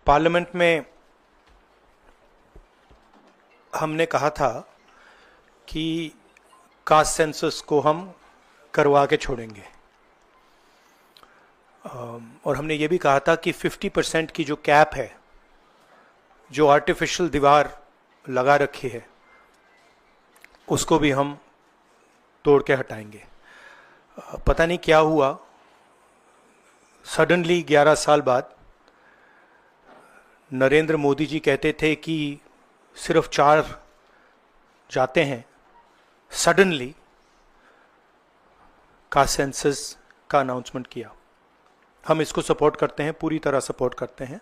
Parliament में हमने कहा था कि कास्ट सेंसस को हम करवा के छोड़ेंगे, और हमने ये भी कहा था कि 50% की जो कैप है, जो आर्टिफिशियल दीवार लगा रखी है, उसको भी हम तोड़ के हटाएंगे। पता नहीं क्या हुआ, सडनली 11 साल बाद नरेंद्र मोदी जी कहते थे कि सिर्फ 4 जाते हैं, सडनली कास्ट सेंसस का अनाउंसमेंट किया। हम इसको सपोर्ट करते हैं, पूरी तरह सपोर्ट करते हैं,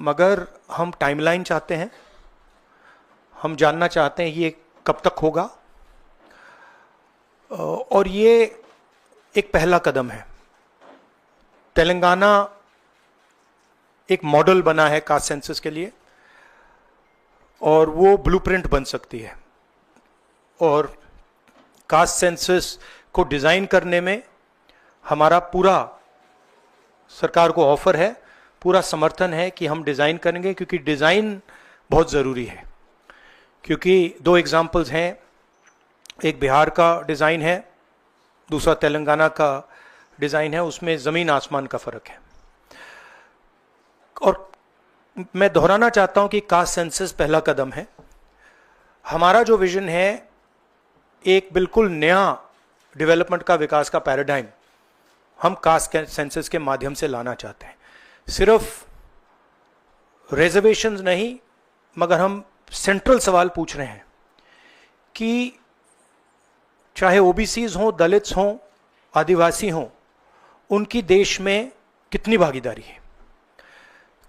मगर हम टाइमलाइन चाहते हैं। हम जानना चाहते हैं ये कब तक होगा, और ये एक पहला कदम है। तेलंगाना एक मॉडल बना है कास्ट सेंसस के लिए, और वो ब्लूप्रिंट बन सकती है। और कास्ट सेंसस को डिजाइन करने में हमारा पूरा सरकार को ऑफर है, पूरा समर्थन है कि हम डिजाइन करेंगे, क्योंकि डिजाइन बहुत जरूरी है। क्योंकि 2 एग्जाम्पल्स हैं, एक बिहार का डिजाइन है, दूसरा तेलंगाना का डिजाइन है, उसमें जमीन आसमान का फर्क है। और मैं दोहराना चाहता हूं कि कास्ट सेंसस पहला कदम है। हमारा जो विजन है, एक बिल्कुल नया डेवलपमेंट का, विकास का पैराडाइम हम कास्ट सेंसस के माध्यम से लाना चाहते हैं। सिर्फ रिजर्वेशंस नहीं, मगर हम सेंट्रल सवाल पूछ रहे हैं कि चाहे ओबीसीज हों, दलित्स हों, आदिवासी हों, उनकी देश में कितनी भागीदारी है।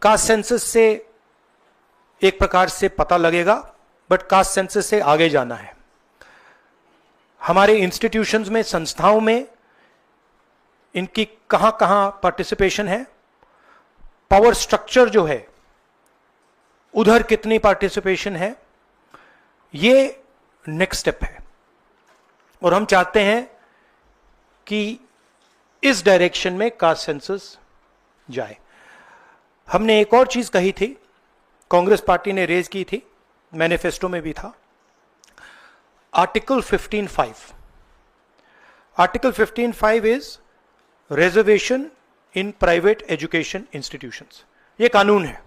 कास्ट सेंसस से एक प्रकार से पता लगेगा, बट कास्ट सेंसस से आगे जाना है। हमारे इंस्टीट्यूशंस में, संस्थाओं में इनकी कहां कहां पार्टिसिपेशन है, पावर स्ट्रक्चर जो है उधर कितनी पार्टिसिपेशन है, ये नेक्स्ट स्टेप है। और हम चाहते हैं कि इस डायरेक्शन में कास्ट सेंसस जाए। हमने एक और चीज कही थी, कांग्रेस पार्टी ने रेज की थी, मैनिफेस्टो में भी था, article 15(5). Article 15(5) is reservation in private education institutions. ये कानून है,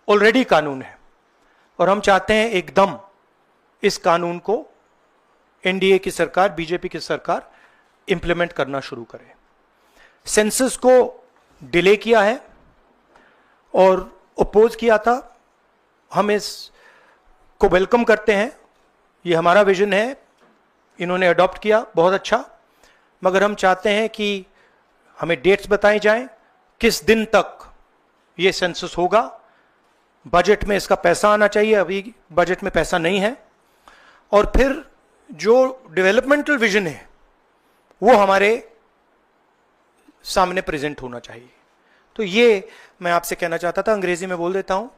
ऑलरेडी कानून है, और हम चाहते हैं एकदम इस कानून को एनडीए की सरकार, बीजेपी की सरकार इंप्लीमेंट करना शुरू करे। सेंसस को डिले किया है और अपोज किया था, हम इसको वेलकम करते हैं, ये हमारा विजन है, इन्होंने अडॉप्ट किया, बहुत अच्छा। मगर हम चाहते हैं कि हमें डेट्स बताई जाएं, किस दिन तक ये सेंसस होगा, बजट में इसका पैसा आना चाहिए, अभी बजट में पैसा नहीं है, और फिर जो डेवलपमेंटल विजन है वो हमारे सामने प्रेजेंट होना चाहिए। तो ये मैं आपसे कहना चाहता था, अंग्रेजी में बोल देता हूं।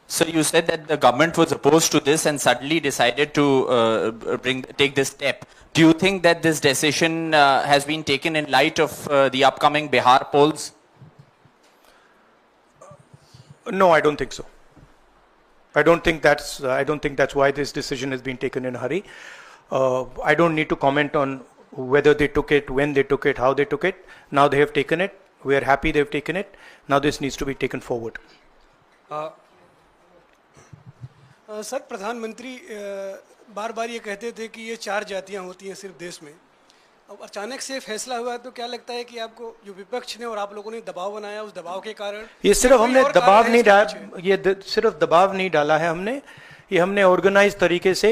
So you said that the government was opposed to this and suddenly decided to take this step. Do you think that this decision has been taken in light of the upcoming Bihar polls? No, I don't think so. I don't think that's why this decision has been taken in a hurry. I don't need to comment on whether they took it, when they took it, how they took it. Now they have taken it. We are happy they've taken it. Now this needs to be taken forward. Sir, प्रधानमंत्री बार बार ये कहते थे कि ये 4 जातियां होती हैं सिर्फ देश में। अब अचानक से फैसला हुआ, तो क्या लगता है कि आपको जो विपक्ष ने और आप लोगों ने दबाव बनाया, उस दबाव के कारण? ये सिर्फ हमने दबाव नहीं डाला, ये सिर्फ दबाव नहीं डाला है हमने, ये हमने ऑर्गेनाइज तरीके से,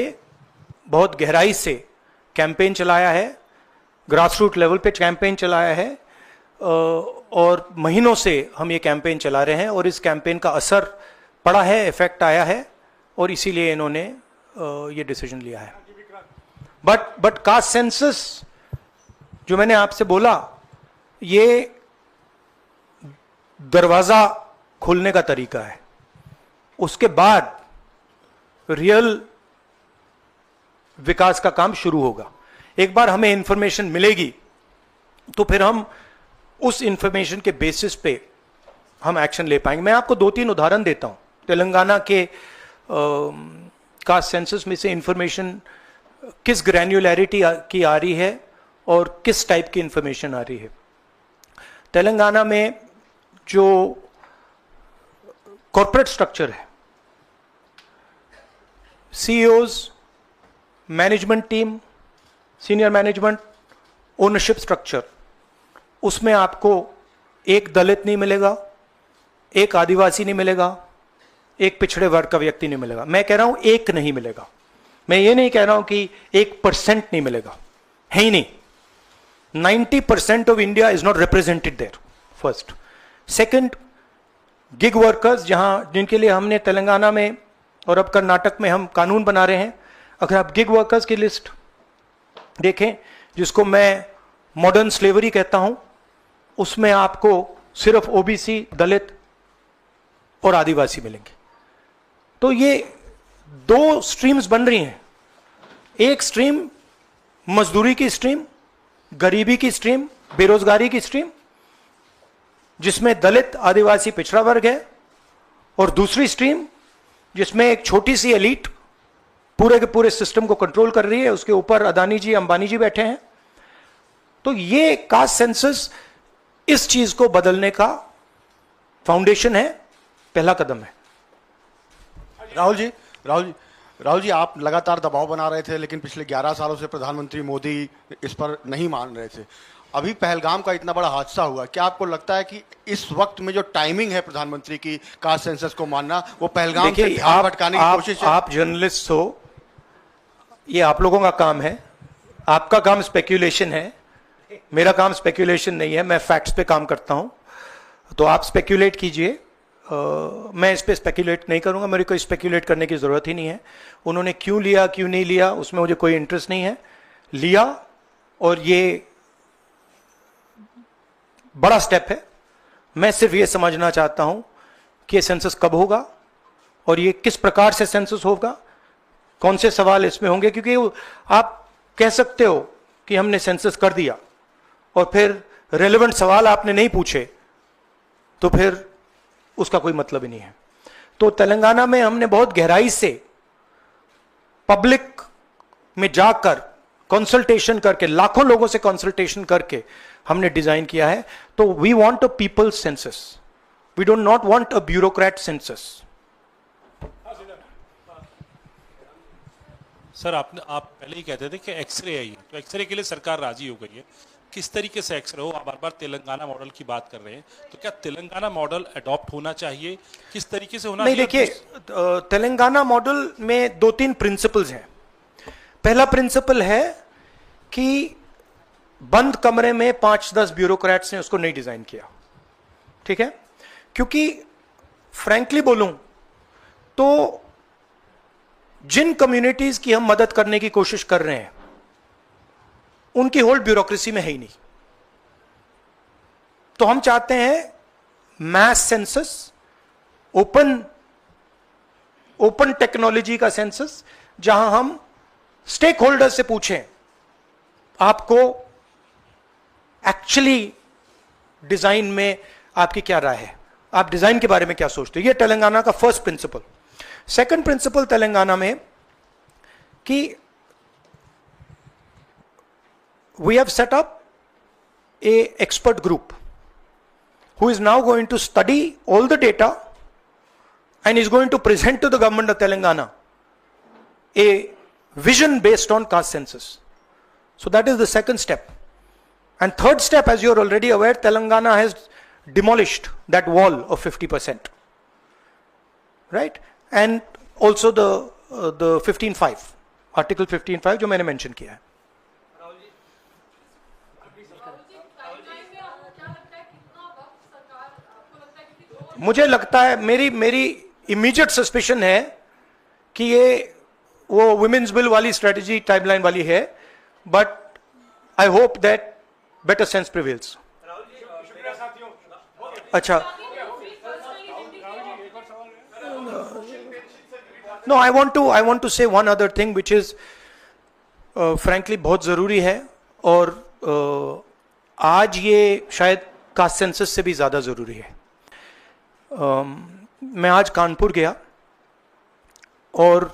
बहुत गहराई से कैंपेन चलाया है, ग्रासरूट लेवल पे कैंपेन चलाया है, और महीनों से हम ये कैंपेन चला रहे हैं, और इस कैंपेन का असर पड़ा है, इफेक्ट आया है, और इसीलिए इन्होंने ये डिसीजन लिया है। बट कास्ट सेंसस जो मैंने आपसे बोला, ये दरवाजा खोलने का तरीका है, उसके बाद रियल विकास का काम शुरू होगा। एक बार हमें इंफॉर्मेशन मिलेगी तो फिर हम उस इंफॉर्मेशन के बेसिस पे हम एक्शन ले पाएंगे। मैं आपको 2-3 उदाहरण देता हूं। तेलंगाना के कास्ट सेंसस में से इंफॉर्मेशन किस ग्रैन्युलैरिटी की आ रही है और किस टाइप की इंफॉर्मेशन आ रही है। तेलंगाना में जो कॉर्पोरेट स्ट्रक्चर है, CEOs, management team, senior management, ownership structure, उसमें आपको एक दलित नहीं मिलेगा, एक आदिवासी नहीं मिलेगा, एक पिछड़े वर्ग का व्यक्ति नहीं मिलेगा। मैं कह रहा हूं एक नहीं मिलेगा। मैं ये नहीं कह रहा हूं कि 1% नहीं मिलेगा, है ही नहीं। 90% of India is not represented there, first. Second, gig workers, जिनके लिए हमने तेलंगाना में और अब कर्नाटक में हम कानून बना रहे हैं। अगर आप गिग वर्कर्स की लिस्ट देखें, जिसको मैं मॉडर्न स्लेवरी कहता हूं, उसमें आपको सिर्फ ओबीसी, दलित और आदिवासी मिलेंगे। तो ये 2 स्ट्रीम्स बन रही हैं। एक स्ट्रीम मजदूरी की स्ट्रीम, गरीबी की स्ट्रीम, बेरोजगारी की स्ट्रीम, जिसमें दलित, आदिवासी, पिछड़ा वर्ग है, और दूसरी स्ट्रीम जिसमें एक छोटी सी एलीट पूरे के पूरे सिस्टम को कंट्रोल कर रही है, उसके ऊपर अदानी जी, अंबानी जी बैठे हैं। तो ये कास्ट सेंसस इस चीज को बदलने का फाउंडेशन है, पहला कदम है। राहुल जी, आप लगातार दबाव बना रहे थे, लेकिन पिछले 11 सालों से प्रधानमंत्री मोदी इस पर नहीं मान रहे थे। अभी पहलगाम का इतना बड़ा हादसा हुआ, क्या आपको लगता है कि इस वक्त में जो टाइमिंग है प्रधानमंत्री की कास्ट सेंसस को मानना, वो पहलगाम से ध्यान भटकाने की कोशिश है? आप जर्नलिस्ट हो, ये आप लोगों का काम है। आपका काम स्पेक्यूलेशन है, मेरा काम स्पेक्यूलेशन नहीं है। मैं फैक्ट्स पे काम करता हूं, तो आप स्पेक्यूलेट कीजिए। मैं इस पे स्पेक्यूलेट नहीं करूंगा, मेरे को स्पेक्यूलेट करने की जरूरत ही नहीं है। उन्होंने क्यों लिया, क्यों नहीं लिया, उसमें मुझे कोई इंटरेस्ट नहीं है। लिया, और ये बड़ा स्टेप है। मैं सिर्फ ये समझना चाहता हूं कि ये सेंसस कब होगा और ये किस प्रकार से सेंसस होगा, कौन से सवाल इसमें होंगे। क्योंकि आप कह सकते हो कि हमने सेंसस कर दिया और फिर रेलेवेंट सवाल आपने नहीं पूछे, तो फिर उसका कोई मतलब ही नहीं है। तो तेलंगाना में हमने बहुत गहराई से पब्लिक में जाकर कंसल्टेशन करके, लाखों लोगों से कंसल्टेशन करके हमने डिजाइन किया है। तो we want a people's census, we don't not want a bureaucrat census. Sir, आप पहले ही कहते थे कि एक्सरे है, तो एक्सरे के लिए सरकार राजी हो गई है। किस तरीके से एक्सरे हो? आप बार बार तेलंगाना मॉडल की बात कर रहे हैं, तो क्या तेलंगाना मॉडल अडॉप्ट होना चाहिए? किस तरीके से होना चाहिए? नहीं, देखिए, तेलंगाना मॉडल में 2-3 प्रिंसिपल्स हैं। पहला प्रिंसिपल है कि बंद कमरे में 5-10 ब्यूरोक्रेट्स ने उसको नहीं डिजाइन किया, ठीक है? क्योंकि फ्रैंकली बोलूं तो जिन कम्युनिटीज की हम मदद करने की कोशिश कर रहे हैं, उनकी होल्ड ब्यूरोक्रेसी में है ही नहीं। तो हम चाहते हैं मैस सेंसस, ओपन टेक्नोलॉजी का सेंसस, जहां हम स्टेक होल्डर से पूछें आपको एक्चुअली डिजाइन में आपकी क्या राय है, आप डिजाइन के बारे में क्या सोचते हो। ये तेलंगाना का first principle. Second principle Telangana में कि we have set up a expert group who is now going to study all the data and is going to present to the government of Telangana a vision based on caste census. So that is the second step. And third step, as you are already aware, Telangana has demolished that wall of 50%, right? And also the 15.5, article 15.5 जो मैंने mention किया है। मुझे लगता है, मेरी immediate suspicion है कि ये वो वुमेन्स बिल वाली स्ट्रेटजी टाइमलाइन वाली है, but I hope that better sense prevails. अच्छा, नो, आई वांट टू से one other thing, which is frankly बहुत ज़रूरी है, और आज ये शायद कास्ट सेंसस से भी ज़्यादा ज़रूरी है। मैं आज कानपुर गया और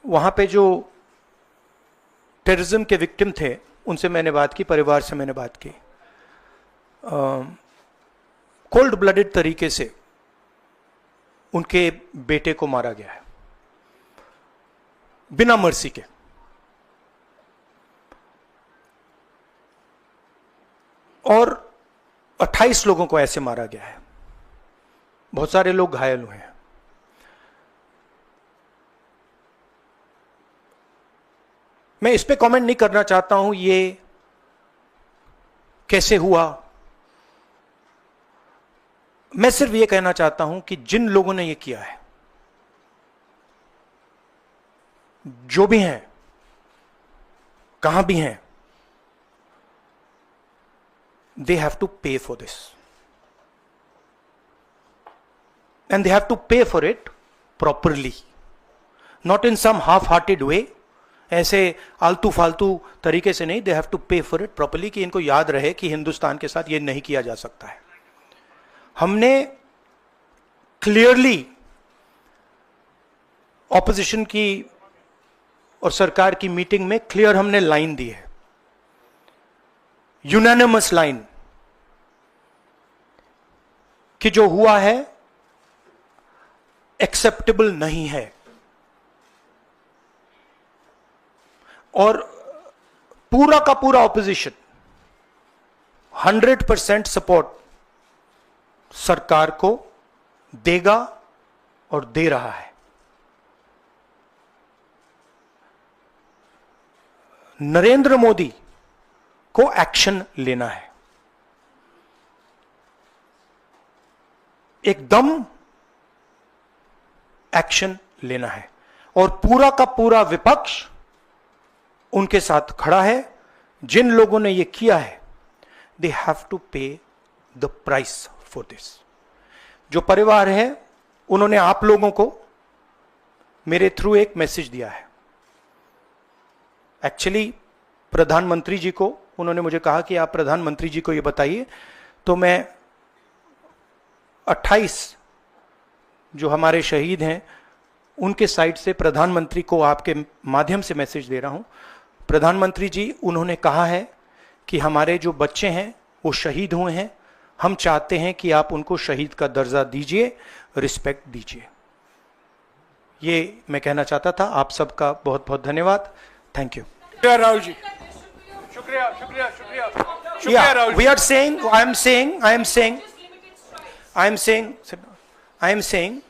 वहाँ पे जो टेररिज्म के विक्टिम थे उनसे मैंने बात की, परिवार से मैंने बात की। कोल्ड ब्लडेड तरीके से उनके बेटे को मारा गया है, बिना मर्सी के। और 28 लोगों को ऐसे मारा गया है, बहुत सारे लोग घायल हुए हैं। मैं इस पे कमेंट नहीं करना चाहता हूं ये कैसे हुआ। मैं सिर्फ ये कहना चाहता हूं कि जिन लोगों ने ये किया है, जो भी हैं, कहां भी हैं, they have to pay for this, and they have to pay for it properly, not in some half-hearted way, ऐसे आलतू फालतू तरीके से नहीं। they have to pay for it properly, कि इनको याद रहे कि हिंदुस्तान के साथ ये नहीं किया जा सकता है। हमने क्लियरली ऑपोजिशन की और सरकार की मीटिंग में क्लियर हमने लाइन दी है, यूनानिमस लाइन, कि जो हुआ है एक्सेप्टेबल नहीं है। और पूरा का पूरा ऑपोजिशन 100% सपोर्ट सरकार को देगा और दे रहा है। नरेंद्र मोदी को एक्शन लेना है, एकदम एक्शन लेना है, और पूरा का पूरा विपक्ष उनके साथ खड़ा है। जिन लोगों ने यह किया है, दे हैव टू पे द प्राइस फॉर दिस। जो परिवार है उन्होंने आप लोगों को मेरे थ्रू एक मैसेज दिया है। एक्चुअली प्रधानमंत्री जी को उन्होंने मुझे कहा कि आप प्रधानमंत्री जी को ये बताइए, तो मैं 28 जो हमारे शहीद हैं उनके साइड से प्रधानमंत्री को आपके माध्यम से मैसेज दे रहा हूं। प्रधानमंत्री जी, उन्होंने कहा है कि हमारे जो बच्चे हैं वो शहीद हुए हैं, हम चाहते हैं कि आप उनको शहीद का दर्जा दीजिए, रिस्पेक्ट दीजिए। ये मैं कहना चाहता था। आप सबका बहुत बहुत धन्यवाद। Thank you. शुक्रिया राहुल जी, शुक्रिया शुक्रिया शुक्रिया शुक्रिया Yeah, Rahul we ji. are saying, I am saying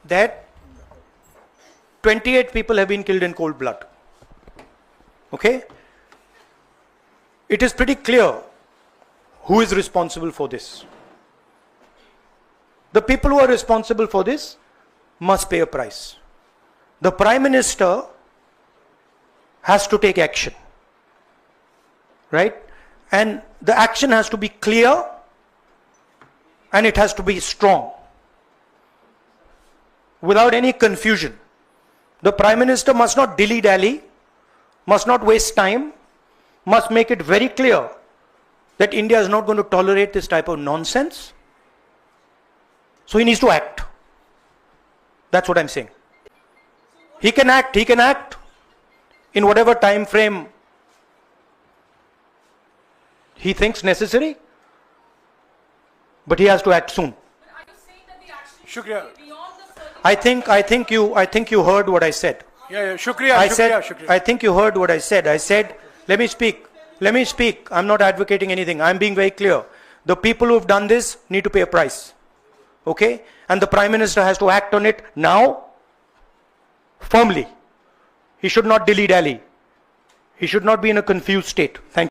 that 28 people have been killed in cold blood. Okay? It is pretty clear who is responsible for this. The people who are responsible for this must pay a price. The Prime Minister has to take action. Right? And the action has to be clear and it has to be strong, without any confusion. The Prime Minister must not dilly-dally, must not waste time, must make it very clear that India is not going to tolerate this type of nonsense. So he needs to act. That's what I'm saying. He can act in whatever time frame he thinks necessary, but he has to act soon. शुक्रिया। I think you heard what I said. या शुक्रिया I शुक्रिया said, शुक्रिया। I think you heard what I said. I said, let me speak. I'm not advocating anything. I'm being very clear. The people who've done this need to pay a price. Okay? And the Prime Minister has to act on it now, firmly. He should not dilly-dally. He should not be in a confused state. Thank you.